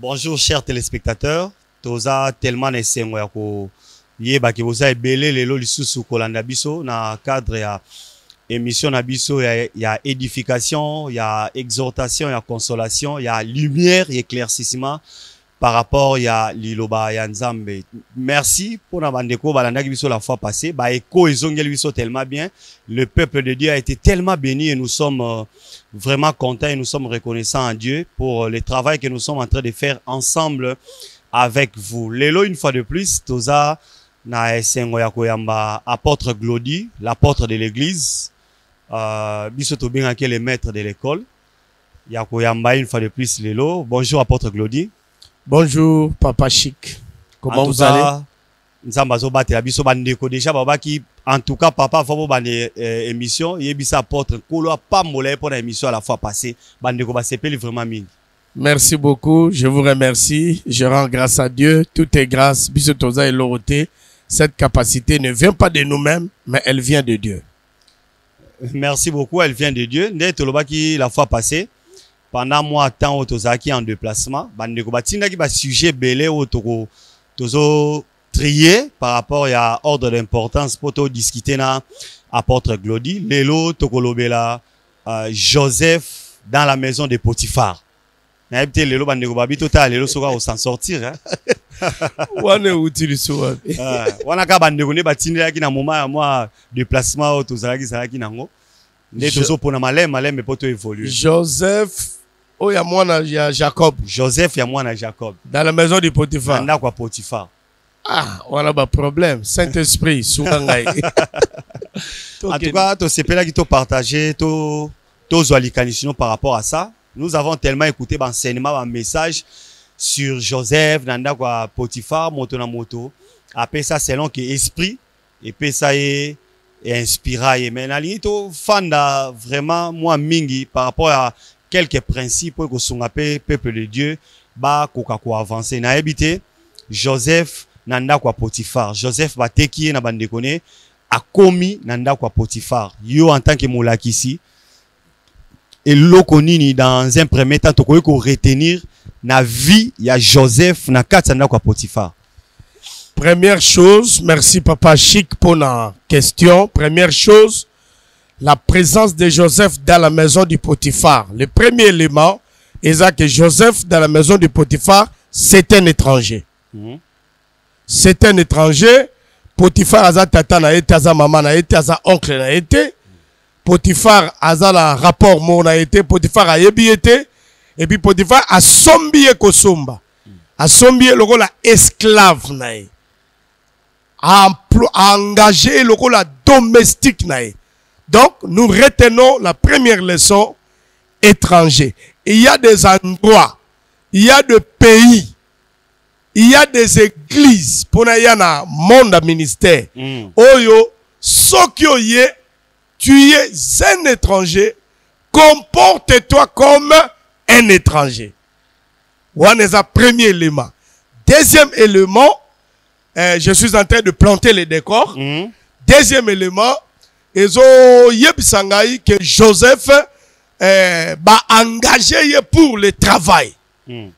Bonjour chers téléspectateurs. Toza tellement nesengo ya ko yeba ki boza ebele lelo lisusu kolanda biso na cadre ya émission na biso ya édification, ya exhortation, ya consolation, ya lumière, ya éclaircissement par rapport ya liloba ya Nzambe. Merci pour na bandeko balanda biso la fois passée. Ba eko ezongeli biso tellement bien. Le peuple de Dieu a été tellement béni et nous sommes vraiment contents et nous sommes reconnaissants à Dieu pour le travail que nous sommes en train de faire ensemble avec vous. Lelo une fois de plus, toza na esengo ya koyamba apôtre Glody, l'apôtre de l'église. Biso to bien que le maître de l'école. Ya koyamba une fois de plus lelo. Bonjour apôtre Glody. Bonjour Papa Chic. Comment vous allez? Nzamba zo batela biso bandeko déjà baba qui en tout cas papa faut bande émission yebisa apôtre kolo pambola pour la émission à la fois passée bandeko ba sepeli vraiment mingi. Merci beaucoup, je vous remercie, je rends grâce à Dieu, tout est grâce, biso toza et loroté. Cette capacité ne vient pas de nous-mêmes, mais elle vient de Dieu. Merci beaucoup, elle vient de Dieu. Nde toloba ki la fois passée pendant moi temps au tozaki en déplacement, bandeko batinda ki ba sujet belé au toko tozo trier par rapport à ordre d'importance pour to discuter na apôtre Glody. Lelo tokolobela Joseph dans la maison de Potiphar. Na ebite lelo bandeko babito ta lelo soka au s'en sortir hein. Wana utili soa. Wana ka bandeko ne batindela ki na moment ya moi déplacement au tozalaki salaki nango. Ne tozo pona malem pour to évoluer. Joseph ya mwana ya Jacob. Joseph ya mwana Jacob. Dans la maison de Potiphar. Nda kwa Potiphar. Ah, on a un problème. Saint-Esprit, Soukangai. En tout cas, to sepela qui to partager, to zoalikanishino par rapport à ça. Nous avons tellement écouté l'enseignement, un message sur Joseph, nanda kwa Potiphar, moto na moto. Après ça, selon que esprit, et puis ça est inspiré. Mais na to fanda vraiment moi mingi par rapport à quelques principes que sont appelés peuple de Dieu, ba koka ko avancer. Na habité Joseph nanda kwa Potiphar. Joseph bateki na bandekone a commis nanda kwa Potiphar. Yo en tant que molakisi et lokonini dans un premier temps to ko retenir na vie ya Joseph na katanda kwa Potiphar. Première chose, merci Papa Chic pour la question. Première chose, la présence de Joseph dans la maison du Potiphar. Le premier élément est que Joseph dans la maison du Potiphar, c'est un étranger. C'est un étranger. Potiphar aza tata na été, aza maman na été, aza oncle na été. Potiphar aza la rapport mo na été, Potiphar a yebi été. Et puis Potiphar a sombié kosomba. A sombié le la esclave na a engagé le la domestique na. Donc, nous retenons la première leçon, étranger. Il y a des endroits, il y a des pays, il y a des églises, pour y a monde à ministère. Oyo, sokyo ye, tu es un étranger, comporte-toi comme un étranger. One est le premier élément. Deuxième élément, je suis en train de planter les décors. Deuxième élément, ezo yebisangai que Joseph va engager pour le travail.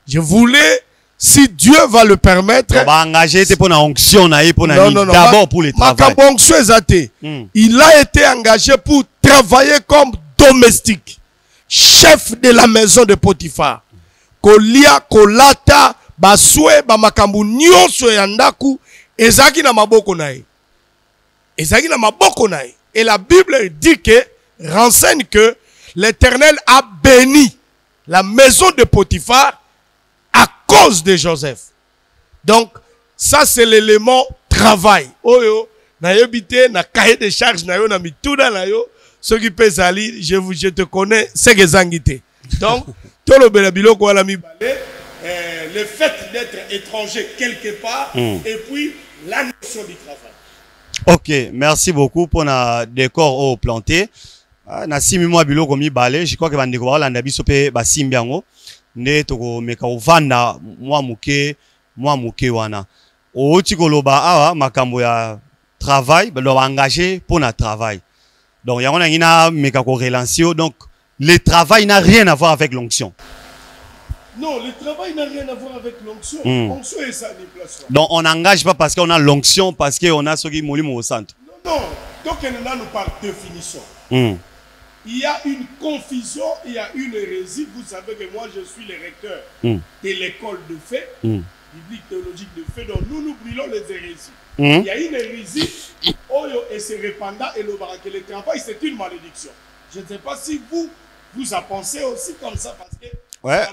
Je voulais, si Dieu va le permettre, va engager pour la onction d'abord pour le travail. Il a été engagé pour travailler comme domestique, chef de la maison de Potiphar. Kolia kolata baswe ba makambu nyonso ya ndaku ezaki na maboko nae. Ezaki na maboko nae. Et la Bible dit que, renseigne que l'Éternel a béni la maison de Potiphar à cause de Joseph. Donc, ça c'est l'élément travail. Oyo, na yobité, na cahier de charge, na yo, na mitouda na yo, ceux qui pèsent à l'île, je te connais, c'est que zangité. Donc, tout le belabilo ko la mi balé, le fait d'être étranger quelque part, et puis la notion du travail. Ok, merci beaucoup pour le décor au planté. Na simi mwa bilo komi balé, je crois que bandeko ba landa biso pe ba simbiango. Ne toko meka ovanda mwa muke wana. O tikoloba awa makambo ya travail, ba lo engagé pour na travail. Donc ya wana ngina meka ko relancio, donc le travail n'a rien à voir avec l'onction. Non, le travail n'a rien à voir avec l'onction. L'onction est ça, les places. Donc on n'engage pas parce qu'on a l'onction, parce qu'on a ce qui moulit au centre. Non, donc là nous par définition. Il y a une confusion, il y a une hérésie. Vous savez que moi je suis le recteur de l'école de fait, biblique théologique de fait, donc nous brûlons les hérésies. Il y a une hérésie, et c'est répandant, et le travail c'est une malédiction. Je ne sais pas si vous en pensez aussi comme ça, parce que ouais.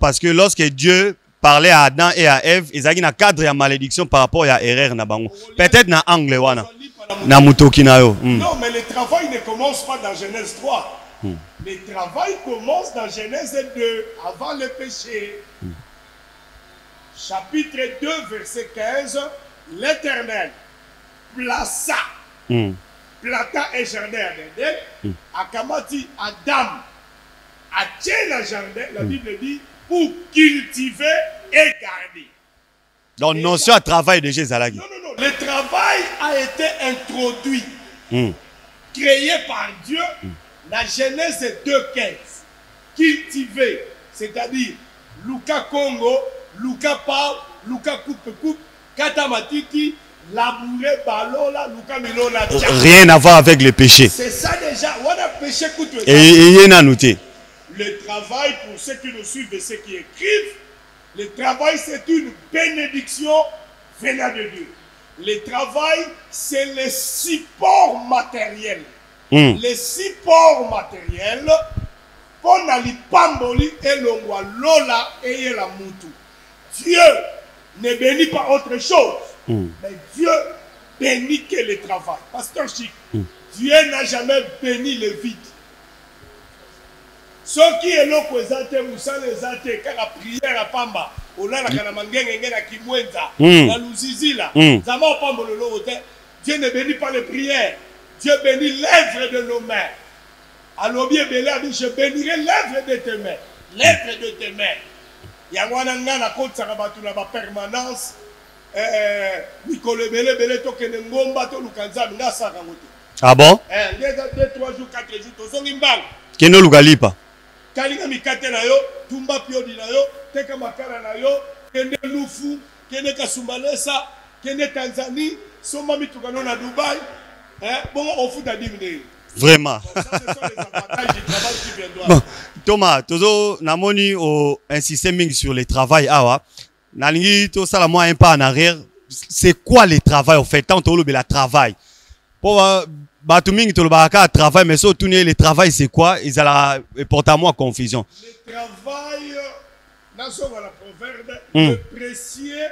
Parce que lorsque Dieu parlait à Adam et à Ève, ils avaient un cadre de malédiction par rapport à l'erreur. Peut-être dans l'angle. Non, mais le travail ne commence pas dans Genèse 3. Le travail commence dans Genèse 2, avant le péché. Chapitre 2, verset 15. L'Éternel plaça, plata un jardin à Éden, Akamati Adam a tient le jardin, la Bible dit, pour cultiver et garder. Donc, notion à travail de Jésus. Non, le travail a été introduit, créé par Dieu, la Genèse 2.15. Cultiver, c'est-à-dire, Luka Congo, Luka Pau, Luka Coupe, Katamatiti, labourer, balola, Luka Milona. Rien à voir avec le péché. C'est ça déjà, on a péché contre le et il y a noté. Le travail, pour ceux qui nous suivent et ceux qui écrivent, le travail c'est une bénédiction venant de Dieu. Le travail c'est le support matériel. Le support matériel pour n'aller pamboli et l'ongwa lola et la moutou. Dieu ne bénit pas autre chose, mais Dieu bénit que le travail. Pasteur Chic, Dieu n'a jamais béni le vide. Ce qui est là présenté, Moussa les athées, quand la prière à Pamba, on a la Kanamangenge, la Kimwenza, la Luzizila, Zama Pamba le Lote, Dieu ne bénit pas les prières, Dieu bénit l'œuvre de nos mains. Alors bien Béla dit, je bénirai l'œuvre de tes mains, l'œuvre de tes mains. Yangwana na côte Sarabatu la permanence, Nicole Bele Tokene Ngomba, Tolukanza, Nasa Ramote. Ah bon? 2, 3 jours, 4 jours, Tozongimbal. Keno Lugalipa. Kalinga mikate na yo, tumba piodi na yo, teka makara na yo, kende lufu, kende kasumbalesa, kende Tanzanie, soma mitukano na Dubaï, bon on fout à diminuer. Vraiment. Bon, ça, ce sont les avantages du travail qui viendront. Bon, Thomas, tozo namoni o insisté sur le travail awa. Nalingi to sala moi un pas en arrière. C'est quoi le travail au fait? Tant to le travail. Pour Batumingi to le baraka travail mais surtout le travail c'est quoi? Ils allaient porter à moi confusion. Le travail dans la proverbe, le précieux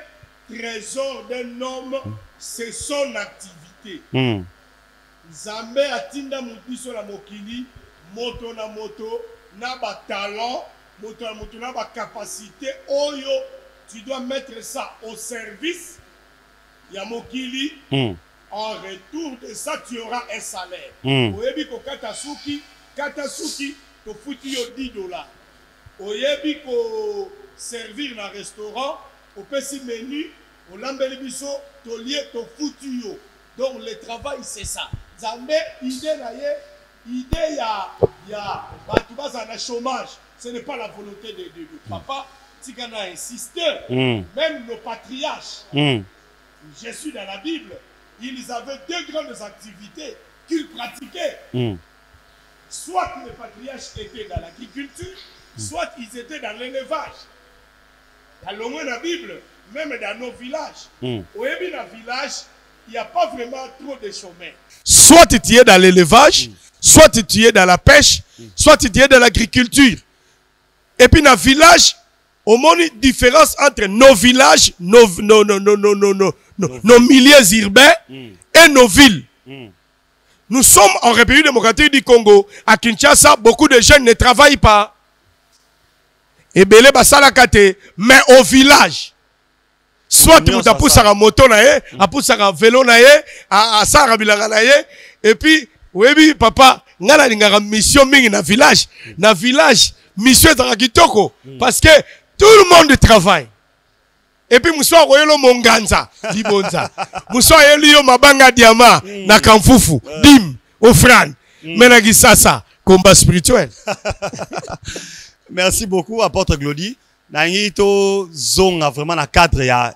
trésor d'un homme, c'est son activité. Zambe atinda mudiso la mokili, moto na moto, na ba talent, moto na moto na ba capacité, oyo, tu dois mettre ça au service, ya mokili, en retour de ça, tu auras un salaire. Oyebi ko katasuki, to futi yo $10. Oyebi ko servir na restaurant, au petit menu, au lambeli biso, to lié, to futi yo. Donc le travail c'est ça. Zambé, idée ya batoubaza na chômage. Ce n'est pas la volonté de Dieu. Papa, Tigana insisté, même nos patriarches, je suis dans la Bible, ils avaient 2 grandes activités qu'ils pratiquaient. Soit les patriarches étaient dans l'agriculture, soit ils étaient dans l'élevage. Dans la Bible, même dans nos villages. Au début dans village, il n'y a pas vraiment trop de chômeurs. Soit tu es dans l'élevage, soit tu es dans la pêche, soit tu es dans l'agriculture. Et puis dans le village, on a une différence entre nos villages, nos milieux urbains et nos villes. Nous sommes en République démocratique du Congo. À Kinshasa, beaucoup de jeunes ne travaillent pas. Et Belé Basala Kate, mais au village. Soit tu as poussé à moto, à poussé à vélo, à Sara Bilaga, et puis, oui, papa, on a une mission dans le village. Dans le village, mission dans Kitoko. Parce que tout le monde travaille. Et puis, nous sommes au Monganza, Libonza. Nous sommes au Mabanga Diama, na Kamfufu, Dim, Ofran, Menagisasa, Combat spirituel. Merci beaucoup, apôtre Glody. Nangito zonga vraiment dans cadre ya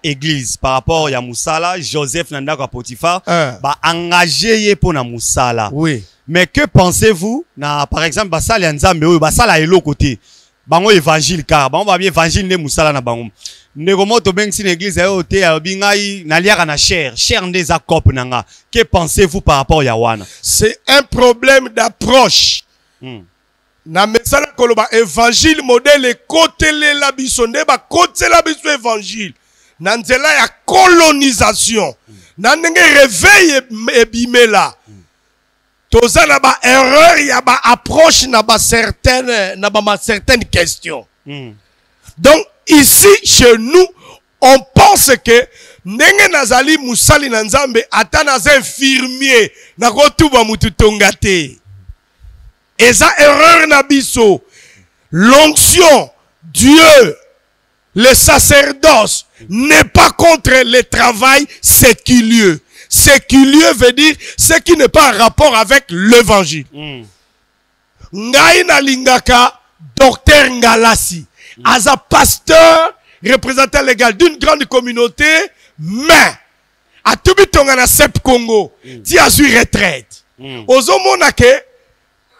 église par rapport ya Moussala, Joseph Nanda kwa Potiphar, ba engagé pour na Moussala. Oui. Mais que pensez-vous na par exemple basala nzambe oyo basala elo côté bango évangile car bango ba bien évangile ne Moussala na bango. Ndeko to bengi sin église ayo te ya bingai na liaka na cher ndeza cop nanga. Que pensez-vous par rapport ya wana? C'est un problème d'approche. Na mesala koloba évangile modèle côté la biso ndeba côté la biso évangile na nzela ya colonisation na ndenge réveil ebimela toza na ba erreur ya ba approche na ba certaines questions. Donc ici chez nous on pense que ndenge nazali musali na nzambe ata naza infirmier na kotuba mutu tongate. Et ça, erreur nabiso. L'onction, Dieu, le sacerdoce n'est pas contre le travail séculier. Séculier veut dire ce qui n'est pas en rapport avec l'évangile. Ngai na lingaka, docteur Ngalasi, as un pasteur, représentant légal d'une grande communauté, mais à tout bitonga na Sep Congo, tu as eu retraite. Ozomonake,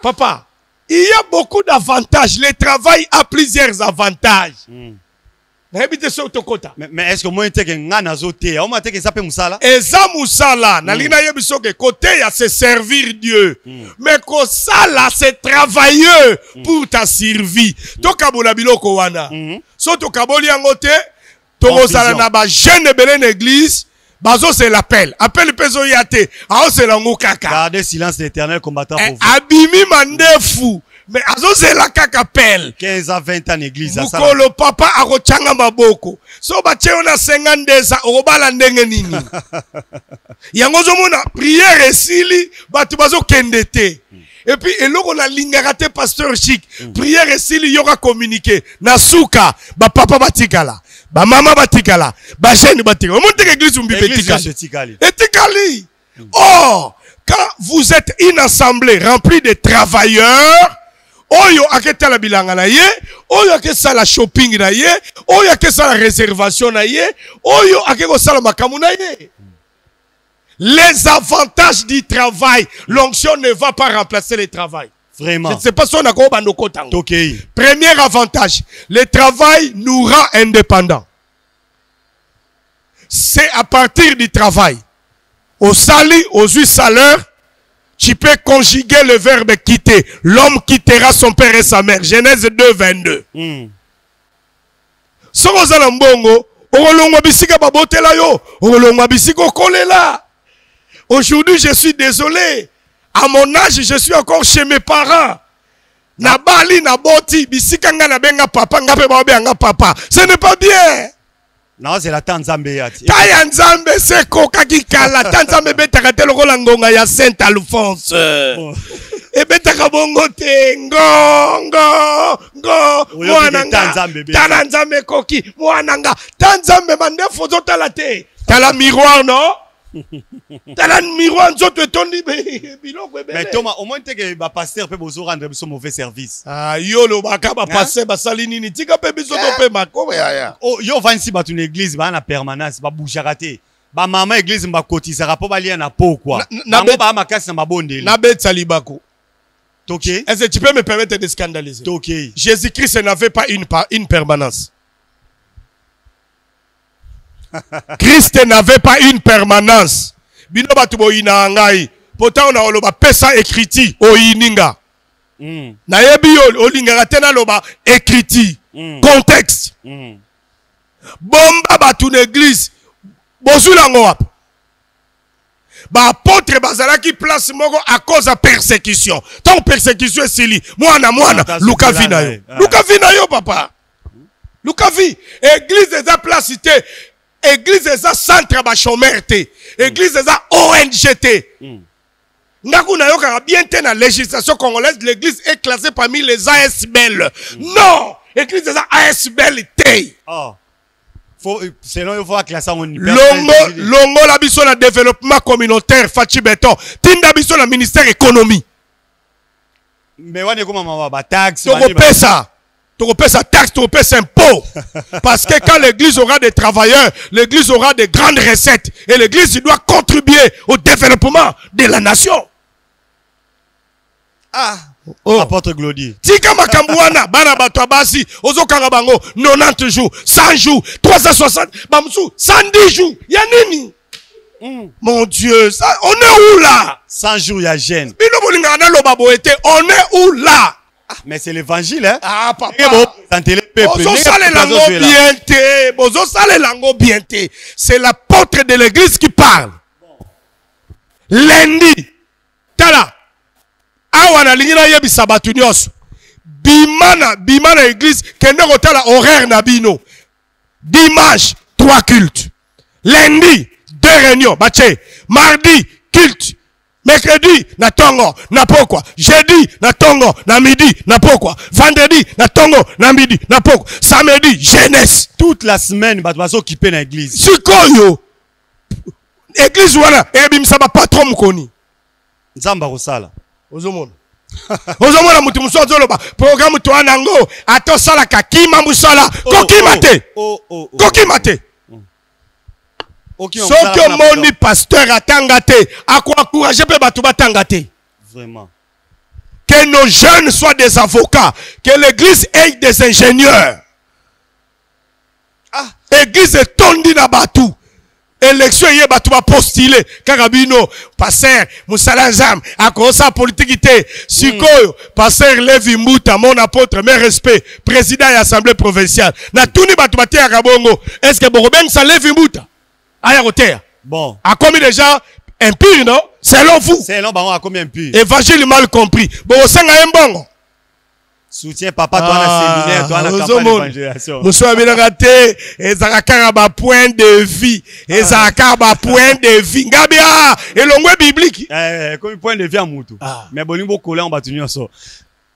papa, il y a beaucoup d'avantages. Le travail a plusieurs avantages. Mais est-ce que moi, je suis Moussala? Et ça, Moussala, côté, il y a se servir Dieu. Mais que ça, là, c'est travailleux pour ta survie. Tokabola biloko wana. So tokaboli angote, tokosala na ba jeune belé l'église. Bazo c'est l'appel. Appel peso yate. Ao c'est l'ango kaka. Gardez silence l'éternel combattant pour vous. Abimi mandefu. Mais azo c'est la kaka appel. 15 à 20 ans église. Mukolo papa akochanga maboko. So bache ona 52 ans. Orobala ndenge nini. Yango zomona prière esili. Batu bazo kendete. Et puis, eloko na lingarate pasteur chic. Prière esili yoka communiquer. Nasuka. Ba papa batikala. Ba mama batikala, ba jeune batikala. Monte l'église tikali. Etikali. Or, quand vous êtes une assemblée remplie de travailleurs, oyo aketa la bilanga na ye, oyo akesa la shopping na ye, oyo akesa la réservation na ye, oyo akeko sala makamu na ye. Les avantages du travail, l'onction ne va pas remplacer le travail. Vraiment. Je ne sais pas si on a quoi banoko tango. Okay. Premier avantage, le travail nous rend indépendants. C'est à partir du travail. Au sali, aux 8 salaires, tu peux conjuguer le verbe quitter. L'homme quittera son père et sa mère. Genèse 2, 22. Soko zala mbongo, orolongwa bisika babotela yo, orolongwa bisika kolela. Aujourd'hui, je suis désolé. À mon âge, je suis encore chez mes parents. Na bali na boti bisika nga na benga papa ngape ba benga papa. Ce n'est pas bien. Non, c'est la Tanzambe yati. Taya nzambe c'est koka kikala. Tanzambe betaka te lokola ngonga ya Saint Alphonse. E betaka bongo te ngo mwana nga. Tala nzambe koki mwana nga. Tanzambe mandefu zotala te. Tala miroir non? Tala miroir nzoto tondi biloko ebele. Mais Thomas, au moins que ba pasteur peut bozo rendre biso mauvais service. Ah yo lo baka ba pasteur ba sali nini tika pe biso to pe mako ya. Oh yo vansi ba une église ba na permanence ba bougera te. Ba mama église ba kotisa rapport ba lia na po quoi. Nango ba makasi na mabondeli. Na betsa libako. Toké. Est-ce que tu peux me permettre de scandaliser? Toké. Jésus-Christ n'avait pas une permanence. Christ n'avait pas une permanence. Bino batu bo ina ngai. Pourtant on a loba pesa écriti o ininga. Na yebi yo olinga tena loba écriti. Contexte. Bomba batu l'église. Bozula ngop. Ba apôtre bazalaki place moko à cause de persécution. Tant persécution sili. Mwana Luka vina yo. Luka vina yo papa. Luka vi. Église des placité. Église des centre ba chômerte. Église des ONGT. Ngaku na yoka bien te na législation congolaise, l'église est classée parmi les ASBL. Non, église des ASBL te. Oh. Sinon il faut classer en Longo la biso na développement communautaire Fachi Beton. Tinda biso na ministère économie. Mais on est comme ma taxe. Tu repères sa taxe, tu repères sa impôt. Parce que quand l'église aura des travailleurs, l'église aura des grandes recettes. Et l'église doit contribuer au développement de la nation. Ah, apôtre Glody. Tika makambuana, bana batwa basi, ozo karabango, 90 jours, 100 jours, 360, bamsou, 110 jours. Yanini? Mon Dieu, ça, on est où là? 100 jours, il y a gêne. On est où là? Ah, mais c'est l'évangile, hein? Ah, papa. C'est l'apôtre de l'église qui parle. Lundi. Tala. Awana lingina yebi sabatu nyos. Bimana église kende kotala horaire nabino. Dimanche 3 cultes. Lundi 2 réunions. Bache. Mardi culte. Mercredi na tongo na pokwa. Jeudi na tongo na midi na pokwa. Vendredi na tongo na midi na pokwa. Samedi jeunesse. Toute la semaine bah tu vas s'occuper dans l'église. Sikoyo. Église wana ebimisa patron mukoni. Nzamba kosala. Ozomona. Ozomona mutu musozo loba programme to anango atosala kakima musala kokimate. Kokimate. Soki omoni pasteur atanga te, encourager pe batu batanga te. Vraiment. Que nos jeunes soient des avocats, que l'église ait des ingénieurs. Ah, église est tondi na batu. Élection yé batu ba postuler. Karabino, pasteur Moussala Nzam, akosa politique te. Sikoyo, pasteur Levi Mouta, mon apôtre, mes respects, président de l'Assemblée provinciale. Na tuni batu bate ya kabongo. Est-ce que Borobeng sa Levi Mouta? Bon. A commis des gens impurs, non? Selon vous. Selon baron a combien impurs? Évangile mal compris. Bon, c'est un bon. Soutien papa, toi, la séminaire, toi, la campagne d'évangélisation. Nous sommes ratés. Et ça a point de vie. Et ça a point de vie. Gabia, et l'ongwe biblique. Comme point de vie à Moutou. Mais bon, il collé en bâtonnier.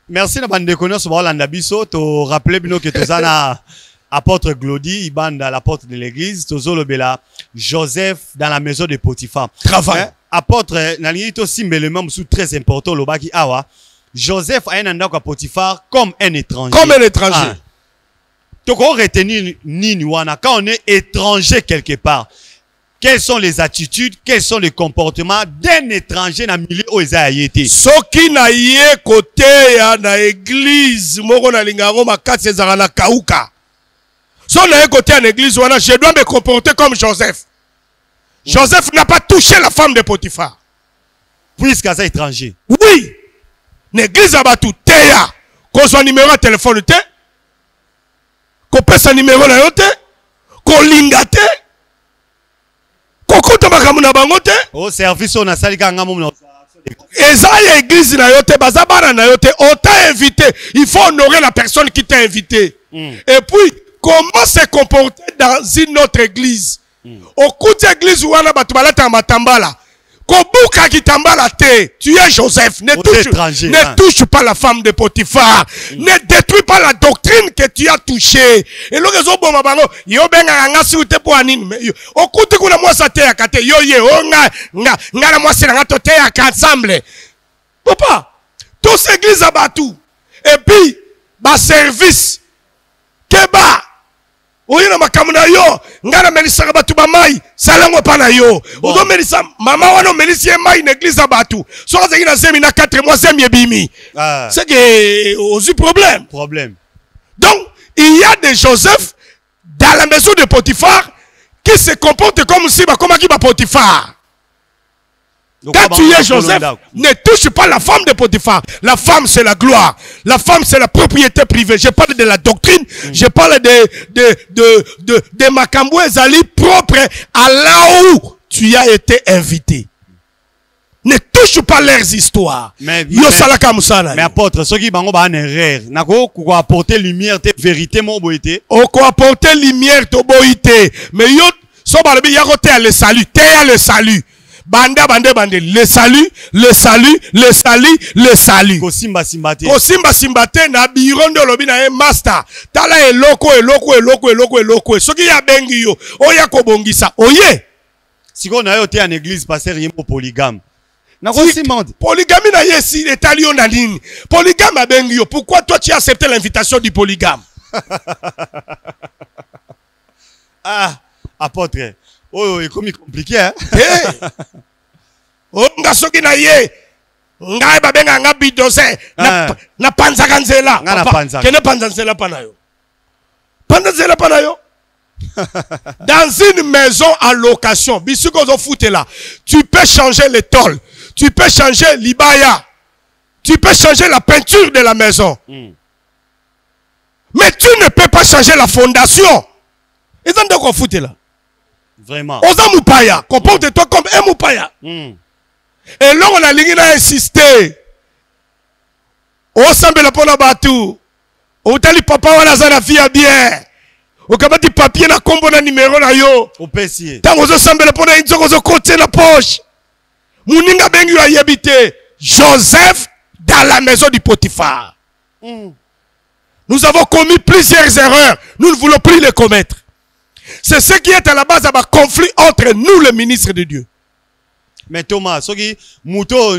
Merci, la bande de connaissances sur l'Andabiso. Tu rappelles bien que tu as apôtre Glody, il bande à la porte de l'église, Tozolo Bela, Joseph dans la maison de Potiphar. Travail. Apôtre, Nalito Simbeleman, sous très important, le baki awa. Joseph a un endroit à Potiphar comme un étranger. Comme un étranger. Donc on retenir ni wana quand on est étranger quelque part. Quelles sont les attitudes, quels sont les comportements d'un étranger dans le milieu où ils ont été? Soki na ye côté ya na église, moko na lingaro makasi ezara na kauka. Si on est côté en église, je dois me comporter comme Joseph. Joseph n'a pas touché la femme de Potiphar. Puisqu'il est étranger. Oui. L'église a battu Théa. Qu'on soit numéro de téléphone, qu'on passe un numéro de téléphone, qu'on lingate, qu'on compte ma bangote. Au service, on a sali kangamou. Et ça, l'église na yote, bazabara na yote, on t'a invité. Il faut honorer la personne qui t'a invité. Et puis, comment se comporter dans une autre église? Au coup d'église où on a batubala tambala. Kobuka kitambala te. Tu es Joseph. Ne touche pas la femme de Potiphar. Ne détruis pas la doctrine que tu as touchée. Et le réseau bon mabango. Yo benga nga si ute po anine. Au coup de kuna moi sa te akate. Yo ye o nga la moi se nga to te ensemble. Papa. Tous églises abatou. Et puis ba service. Keba. Oyina makamuna yo ngana melisa batu ba mai salango pana yo ozo melisa mama wana melisi mai na église batu so za ina semi na 4 mois semi bimi c'est que ozu problème donc il y a des Joseph dans la maison de Potiphar qui se comportent comme si comme qui ba Potiphar. Quand tu es Joseph, ne touche pas la femme de Potiphar. La femme, c'est la gloire. La femme, c'est la propriété privée. Je parle de la doctrine. Je parle de Makambo Ezali propre à là où tu as été invité. Ne touche pas leurs histoires. Mais apôtre, ceux qui bango ba en erreur, nako ko apporter lumière, te vérité mon boité. O ko apporter lumière to boité. Mais yo so ba le yakote le salut, te le salut. Bande, le salut, le salut. Kosimba simbate. Kosimba simbate na birondo lobi na e master. Tala eloko. Soki ya bengi yo, oya kobongisa. Oye. Si on a été en église, pasteur yemo polygame. Polygamie na yesi etalio na nini? Polygame abengi yo. Pourquoi toi tu as accepté l'invitation du polygame? Ah, apôtre. Oh, c'est comme compliqué, hein? Oh, nga soki na ye. Nga babenga nga bidose. Na panza kanzela. Nga na panza. Kene panza nzela panayo. Panza nzela panayo. Dans une maison en location, tu peux changer les tôles, tu peux changer l'ibaya, tu peux changer la peinture de la maison. Mais tu ne peux pas changer la fondation. Ils ont de quoi foutre là. Vraiment. Osa Moupaya, comporte-toi comme un Moupaya. Et là, on a l'ingi insisté. Osambe la pona batu. Otali papa wana zana fia bien. Okabati papier na kombo na numéro na yo. Opesier. Tango zo sambela pona inzoko zo kote na poche. Muninga bengi wa yebite. Joseph dans la maison du Potiphar. Nous avons commis plusieurs erreurs. Nous ne voulons plus les commettre. C'est ce qui est à la base d'un conflit entre nous, les ministres de Dieu. Mais Thomas, ce qui muto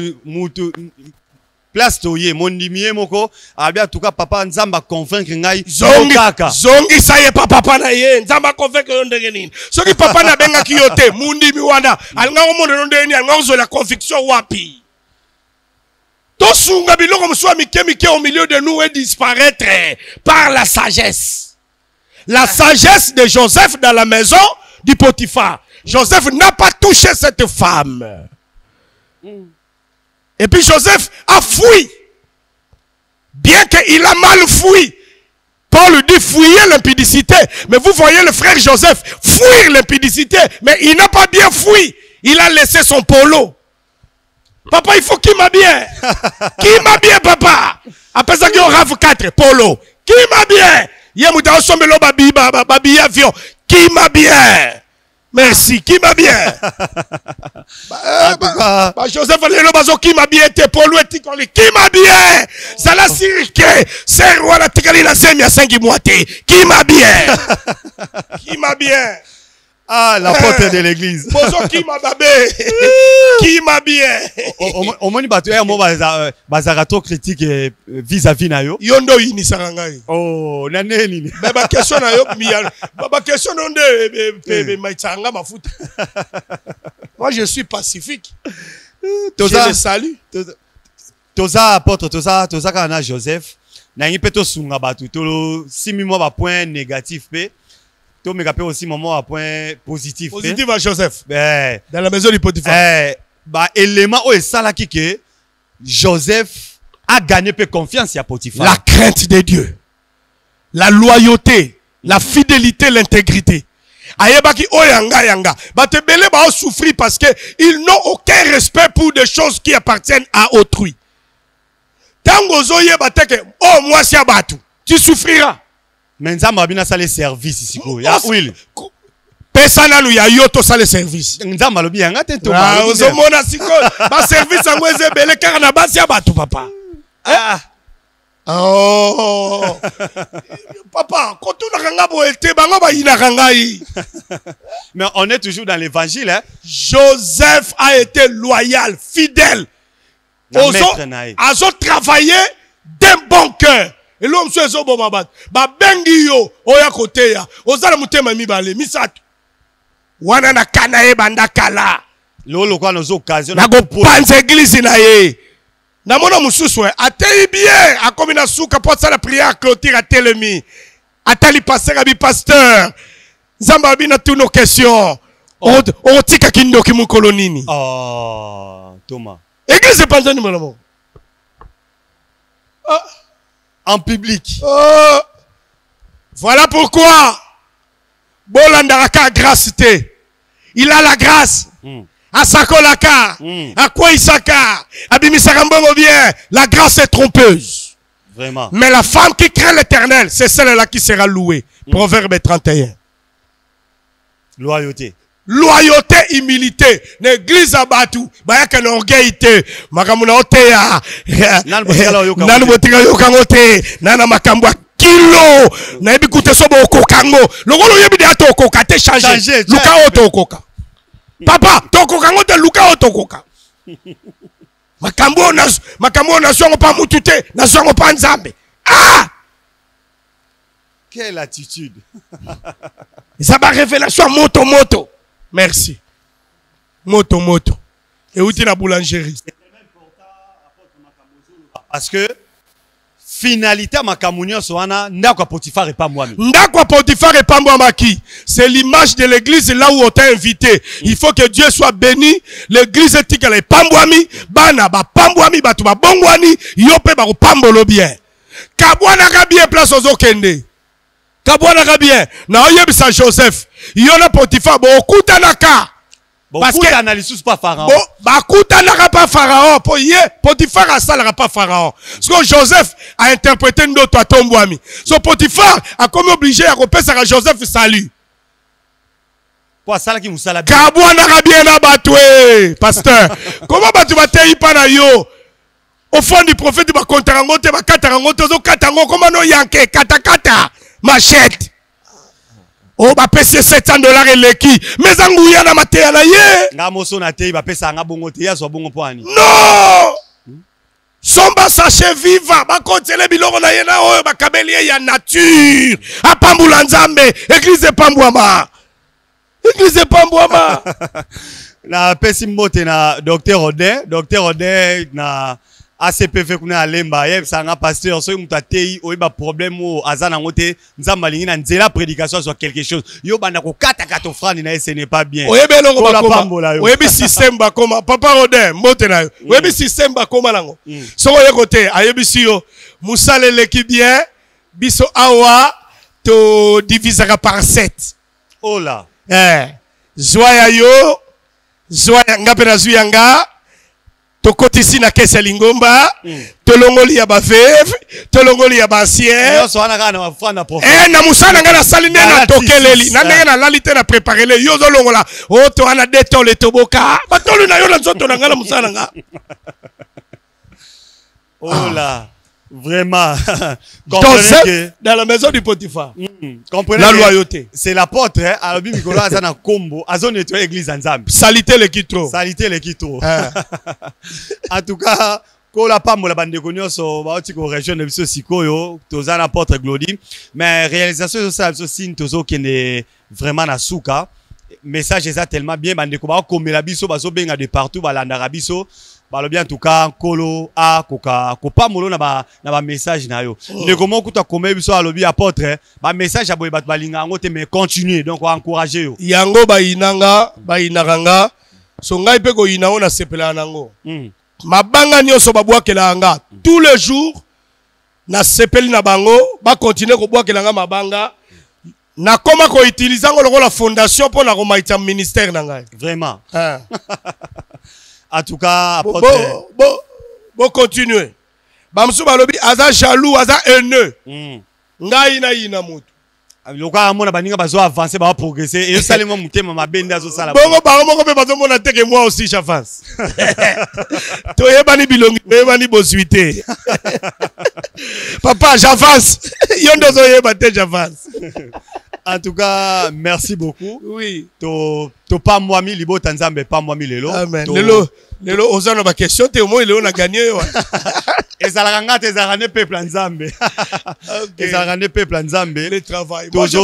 place toye mondimie moko abia tuka papa nzamba convaincre ngai zongi saye papa na ye nzamba convaincre yo ndenge nini soki papa na benga kiyote mundimi wana alinga omondo ndenge nini alinga zo la conviction wapi to sunga biloko muswa mike au milieu de nous et disparaître par la sagesse de Joseph dans la maison du Potiphar. Joseph n'a pas touché cette femme. Et puis Joseph a fui. Bien qu'il a mal fui. Paul dit fouiller l'impudicité. Mais vous voyez le frère Joseph fuir l'impudicité. Mais il n'a pas bien fui. Il a laissé son polo. Papa, il faut qu'il m'a bien. Qui m'a bien, papa? Après ça, il y aura 4 polo. Qui m'a bien? Qui m'a bien? Merci, qui m'a bien? Joseph qui m'a bien été pour lui, qui m'a bien? Ça l'a sirké, c'est roi la tikali la semia 5 mois. Qui m'a bien? Qui m'a bien? Ah, la porte de l'église. Qui m'a babé? Qui m'a bien? Au moins, il trop critique vis-à-vis na yo. Yondo ini sarangai. Oh, nane nini. Baba question na yo mial. Baba question onde maitsanga mafuta. Moi je suis pacifique. Je le salue. Toza apôtre, toza kana Joseph. Na ngi peto sunga batu tolo 6 mois ba point négatif pe. To me rappelle aussi moment à point positif. Positif à Joseph. Dans la maison du Potiphar. Élément où est ça là qui que Joseph a gagné peu confiance à Potiphar. La crainte de Dieu, la loyauté, la fidélité, l'intégrité. Ayebaki oyanga. Batebele ba souffrir parce que ils n'ont aucun respect pour des choses qui appartiennent à autrui. Tango zoye bateke oh moi si abatu, tu souffriras. Mais nzamba bina sale service ici ko ya will pesana lu ya yoto sale service nzamba lobi yanga te to ba ozomona siko ba service angweze bele kaka na basi ya batu papa oh papa quand on a ngabo ete bango ba ina kangai. Mais on est toujours dans l'évangile hein. Joseph a été loyal, fidèle. Azo travaillé d'un bon cœur. Et l'homme soit zo bomba ba bengi yo oya kote ya ozala mutema mibale misatu wana na kana e banda kala lolo kwa nozo occasion na go panze église na ye na mona mususu atei bien akomi na suka pour ça la prière clôture à telemi atali passer abi pasteur nzamba bina tous nos questions on tika kindo ki mukolo nini Thomas église panzani molo en public. Voilà pourquoi Bolandaraka grâce té. Il a la grâce. Asakolaka. À quoi Isaka. Abimisarambo bien. La grâce est trompeuse. Vraiment. Mais la femme qui craint l'Éternel, c'est celle-là qui sera louée. Proverbe 31. Loyauté. Loyauté, humilité. L'église a battu. Bayaka na orgueillité. Makamuna oteya. Nanu botika yokangote. Nana makambwa kilo. Na ebi kute sobo okokango. Logolo yebi de ato okoka te changer. Luka oto okoka. Papa, to okokango te luka oto okoka. Makambo na songo pa mutute, na songo pa nzambe. Ah! Quelle attitude. Ça va révélation moto. Merci. Moto. Et où tu la boulangerie? Parce que finalité à Makamounion Soana, Ndakwa Potifar et pas moi. Ndakwa Potifar et pas moi qui. C'est l'image de l'église là où on t'a invité. Il faut que Dieu soit béni. L'église est tikale pambouami, bana ba pambouami ba tuba bongwani, yope ba pambolo bien. Kabwana ka bien place aux okende. Kabwana ka bien. Na oyebisa Joseph. Yona Potifar bo okutanaka. Parce que l'analyse pas Pharaon. N'aura pas Pharaon. Potifar a ça n'aura pas Pharaon. Parce que Joseph a interprété notre à Tombouami. So Potifar a comme obligé à repérer à Joseph salut. Pour ça qui nous salue. Kabwa n'aura bien abattu, pasteur. Comment tu vas te y na yo? Au fond du prophète tu vas kontarangote ba katarangote zo katango comment no yanke katakata machette. Oh, bah, pèse $700 et l'équi. Mais angouya na matéa na ye. Nga moso na te, bah, pèse nga bongo te, ya so bongo poani. Non! Somba sachet viva. Bah, kontele biloko na ye na oyo, bah, kabeli ya nature. A Pambula Nzambe. Église de Pambouama. Église de Pambouama. Na pèse mbote na Docteur Odin, na ACPV kuna alemba ye sanga pasteur so muta tei oyiba problème o azana ngote nzamba lingi na nzela prédication sur quelque chose yo banda ko kata frani na ce n'est pas bien oyebe longo bakoma oyebi système bakoma papa Rodin mbote na yo oyebi système bakoma lango so oye côté ayebi si yo musale leki bien biso awa to divisera par 7 oh là zoya yo zoya ngapena zuyanga tokoti si na kesa lingomba tolongoli ya ba veuve tolongoli ya ba ancien so ana kana wafana prophète na musana ngana sali na tokeleli na ndenge na lalite na préparer yo zo longola o to ana detole toboka batolu na yo na nzoto na ngana musana nga oh là vraiment comprenez que dans la maison du Potifar comprenez la loyauté c'est l'apôtre alobi mikolo azana kombo azone to église nzambe salité le kitro en tout cas ko la pambola bandeko nyonso baoti ko région de biso sikoyo tozana apôtre Glody mais réalisation ça biso signe tozo kende vraiment na suka message eza tellement bien bandeko ba komela biso bazo benga de partout balanda biso balobi en tout cas kolo a koka kopamolo na ba message na yo ndeko moko ta komela biso alobi apôtre ba message aboye bat balinga ngote mais continuer donc encourager yo yango bayinanga so ngai pe ko yinaona sepela nango mabanga nyonso babwakela nga tous les jours na sepeli na bango ba continuer ko bwakela nga mabanga na koma ko utiliser ngo lokola fondation pour na ko maita ministère na ngai vraiment en tout cas bon continuer bamsu balobi aza jaloux aza haineux ngai na yina mutu loka mona baninga bazo avancer ba progresser et salemo mutema mabende azo sala bongo ba moko pe bazo mona teke moi aussi j'avance to yebani bilongi yebani bosuité papa j'avance yondo zo yeba te j'avance. En tout cas, merci beaucoup. Oui. To pas moi mi libo tanzambe pas moi mi lelo. Amen. Lelo ozana ba question te au moins lelo na gagné wa. Et ça la ngate za rane peuple nzambe. Et ça rane peuple nzambe. Le travail. Moi je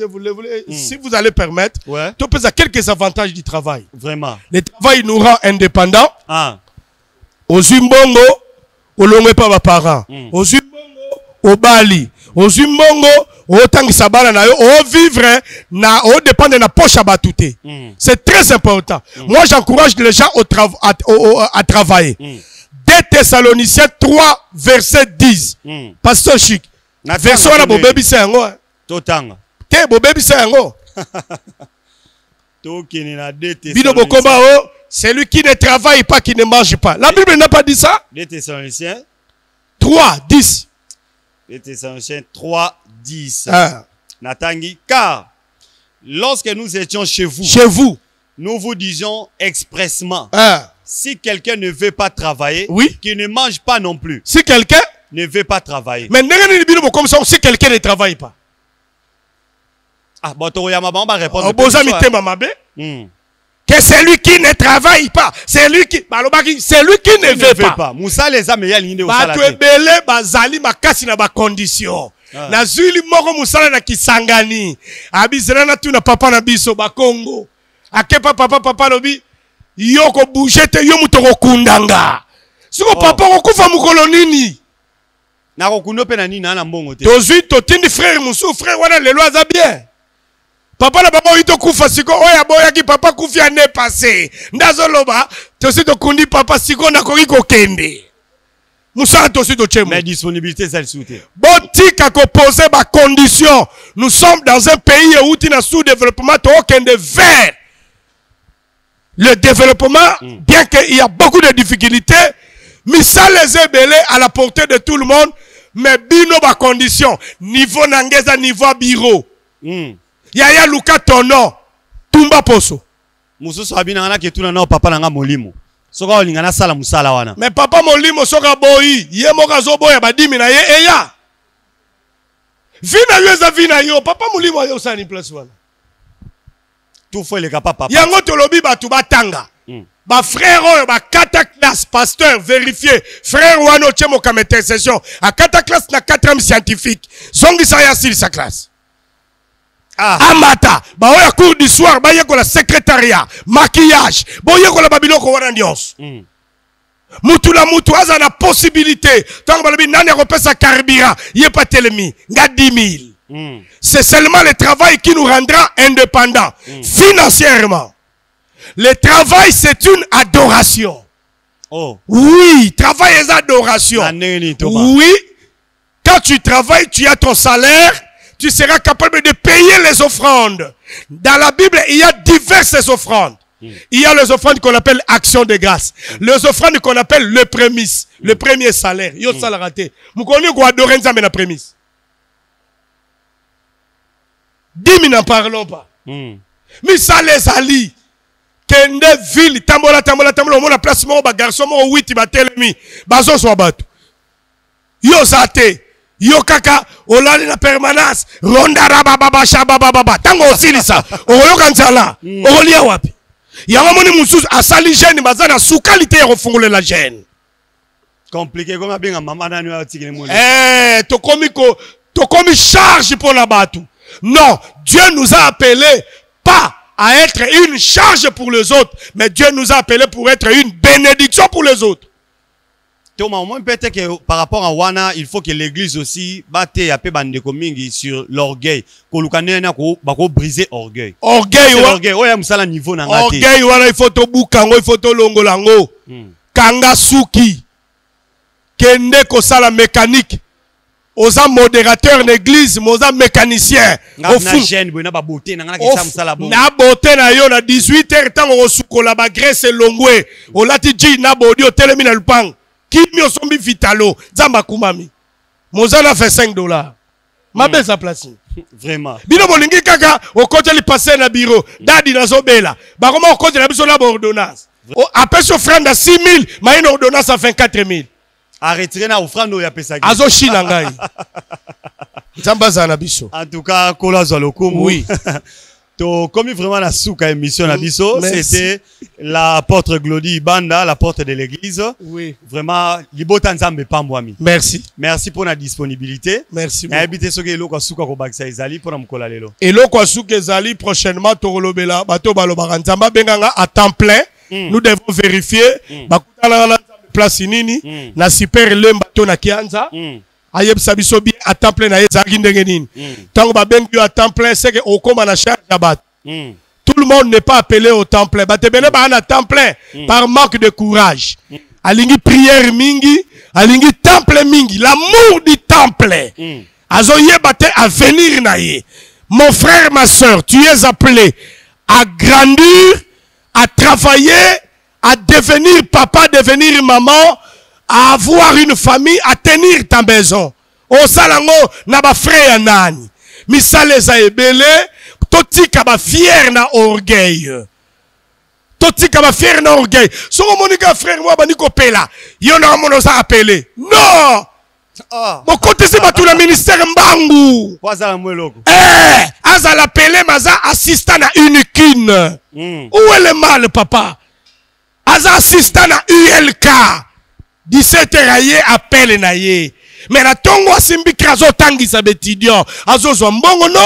voulais si vous allez permettre, tu peux à quelques avantages du travail. Vraiment. Le travail nous rend indépendants. Ah. Aux Zimbongo, au longwe pas ba parents. Aux Zimbongo, au Bali. Aux Zimbongo, au tangisa bana na yo, au vivre na au dépendre de la poche à batouté. C'est très important. Moi j'encourage les gens à travailler. 2 Thessaloniciens 3 verset 10. Pasteur Chic. Verset wana bo baby c'est ngo. Totanga. Te bo baby c'est ngo. To kini na 2 Thessaloniciens. Bido bokoba o, celui qui ne travaille pas qui ne mange pas. La Bible n'a pas dit ça? 2 Thessaloniciens 3 10. 2 Thessaloniciens 3 10. Natangi car lorsque nous étions chez vous, nous vous disions expressement si quelqu'un ne veut pas travailler, qu'il ne mange pas non plus. Si quelqu'un ne veut pas travailler. Mais comme ça, si quelqu'un ne travaille pas. Ah, bon, tu vas répondre. Que celui qui ne travaille pas, celui qui ne veut pas. Moussa les amis ya linde osala. Ba ebele bazali makasi na ba condition. Na zuli moko musala na kisangani. Abizela na tu na papa na biso ba Congo. Akepa papa lobi yoko bougete yo mutoko kundanga. Siko papa kokufa mukolo nini? Na kokundo pe na nini na mbongo te. Tozui totindi frère musu frère wana lelo aza bien. Papa na papa ito kufa siko oya boya ki papa kufi ane passé. Ndazo loba tosi to kundi papa siko na koriko kende. Moussa tosi to chemo. Mais disponibilité ça le soutien. Botika ko poser ba condition. Nous sommes dans un pays où il y a sous-développement to kende vers le développement, bien qu'il y a beaucoup de difficultés, mais ça les est belé à la portée de tout le monde, mais bino ba condition, niveau nangeza, niveau bureau. Yaya Luka Tono, Tumba Poso. Mususu abina ngana ke tuna na papa nanga molimo. Soka olingana sala musala wana. Mais papa molimo soka boyi, ye moka zo boya badimi na ye eya. Vina yo za vina yo, papa molimo yo sa ni place wana. Tout faut le papa. Yango tolobi batu batanga. Ba frère oyo ba kata classe pasteur vérifié frère wano chemo comme intercession a kata classe na 4e scientifique zongi sa ya sa classe. Amata ba oya cours du soir ba yeko la secrétariat maquillage ba yeko la babiloko wana nyonso. Mutu la mutu aza na possibilité tant ba lobi nani repesa carburant yé pas telemi nga 10 000. C'est seulement le travail qui nous rendra indépendants financièrement. Le travail, c'est une adoration. Oh. Oui, travail est adoration. Oui, quand tu travailles, tu as ton salaire, tu seras capable de payer les offrandes. Dans la Bible, il y a diverses offrandes. Il y a les offrandes qu'on appelle action de grâce. Les offrandes qu'on appelle le prémisse, le premier salaire. Yo salarate. Vous connaissez quoi adorer Nzambe na prémisse? 10 000 n'en parlons pas. Mais ça les allie. Kende ville, tambola, on a place mon garçon, mon 8, ba telemi. Bazo so batu. Yo zate. Yo kaka, olali na permanence. Ronda rababa, shababa. Tango osili sa. Oyo kanzala. Olia wapi. Yango moni mususu asali jeune bazana sous qualité ya refungolela la jeune. Compliqué comme bien maman na no atikele moni. To komi charge pour la batu. Non, Dieu nous a appelés pas à être une charge pour les autres, mais Dieu nous a appelés pour être une bénédiction pour les autres. Thomas, moi peut-être que par rapport à Wana, il faut que l'église aussi batte ya pe bande komingi sur l'orgueil. Ko lukane na ko bako briser orgueil. Orgueil, oya musala niveau na ngati. Orgueil wana il faut to bukango, il faut to longolango. Kanga suki. Kende ko sala mécanique. Oza modérateur d'église, moza mécanicien. Au fond, na beauté na beauté na yo na 18h tango osukola ba graisse longwe. Olati ji na bodi o telemi na lupang. Kimi osombi vitalo, zamba kumami. Moza na fait $5. Ma belle sa place. Vraiment. Bino bolingi kaka o kote li passer na bureau. Dadi na zobela. Ba koma o kote na biso na ordonnance. Après ce frère à 6 000, ma une ordonnance à 24 000. A retirer na offrande ya pesa. Azo shina ngai. Zambaza na biso. En tout cas, kola zalokumu. Oui. To comme vraiment la souka émission na biso, c'était la porte Glody Banda, la porte de l'église. Oui. Vraiment libota nzambe pambwami. Merci. Merci pour la disponibilité. Merci. Na habité soki eloko souka ko bakisa ezali pour mukola lelo. Eloko souka ezali prochainement torolobela bato balobaka nzamba benganga à temps plein. Nous devons vérifier bakutana na place nini na super lemba to na kianza ayeb sabiso bien à temps plein na ezaki ndenge nini tango ba bengi à temps plein c'est que okoma na charge ya bat tout le monde n'est pas appelé au temps plein batebele ba na temps plein par manque de courage alingi prière mingi alingi temple mingi l'amour du temple azoye bate à venir na ye mon frère ma soeur tu es appelé à grandir à travailler à devenir papa, devenir maman, à avoir une famille, à tenir ta maison. Au salango, na ba frère nani. Misa les a ebele, toti ka ba fier na orgueil. Toti ka ba fier na orgueil. So monika frère moi ba niko pela. Yo na mono sa appelé. Non! Bokote si batu na ministère mbangu. Azala Pelé maza assistant na Unikine. Où est le mal, papa? Aza assistant na ULK. 17h aye appel na ye. Mais na tongo asimbi krazo tangi sa bétidion. Azo zombongo non?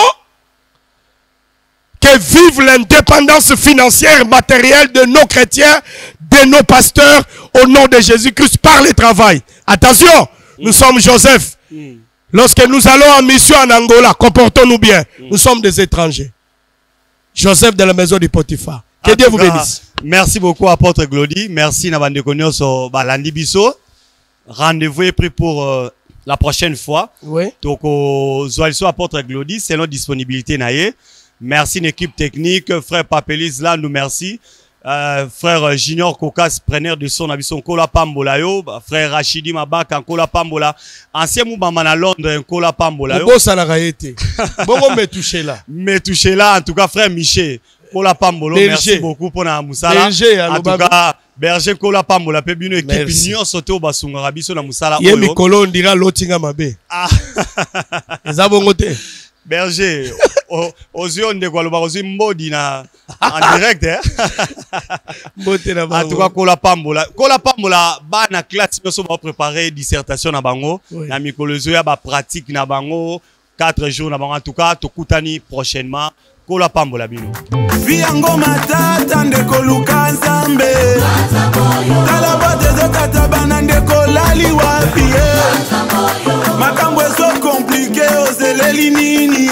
Que vive l'indépendance financière et matérielle de nos chrétiens, de nos pasteurs, au nom de Jésus-Christ, par le travail. Attention, nous sommes Joseph. Lorsque nous allons en mission en Angola, comportons-nous bien. Nous sommes des étrangers. Joseph de la maison du Potiphar. Que Dieu vous bénisse. Merci beaucoup, apôtre Glody. Merci, Nabande Konyoso Balandi Biso. Rendez-vous est pris pour la prochaine fois. Oui. Donc, Zoaliso apôtre Glody, c'est notre disponibilité. Merci l'équipe technique, frère Papelis là, nous merci. Frère Junior Kokas, preneur de son abison Kola Pambola yo, frère Rachidi Mabaka Kola Pambola, ancien mouvement à Londres Kola Pambola yo. Bon ça l'a été. Bon me toucher là. Me toucher là, en tout cas frère Michel Kola Pambola, merci beaucoup pour na musala. En tout cas Berger Kola Pambola pe bino équipe union sauté au basunga rabiso na musala oyo. Yemi Kolo ndira lotinga mabe. Ah. Ezabongote. Berger, aux yeux de quoi le barosi mbodi na en direct en tout cas Kola Pambola ba na classe nous sommes préparer dissertation na bango na mikolozo ya ba pratique na bango 4 jours na bango en tout cas tokutani prochainement Kola Pambola bino viango matata ndeko luka nzambe tala bote zotata bana ndeko lali wapi makambo so compliqué ozeleli nini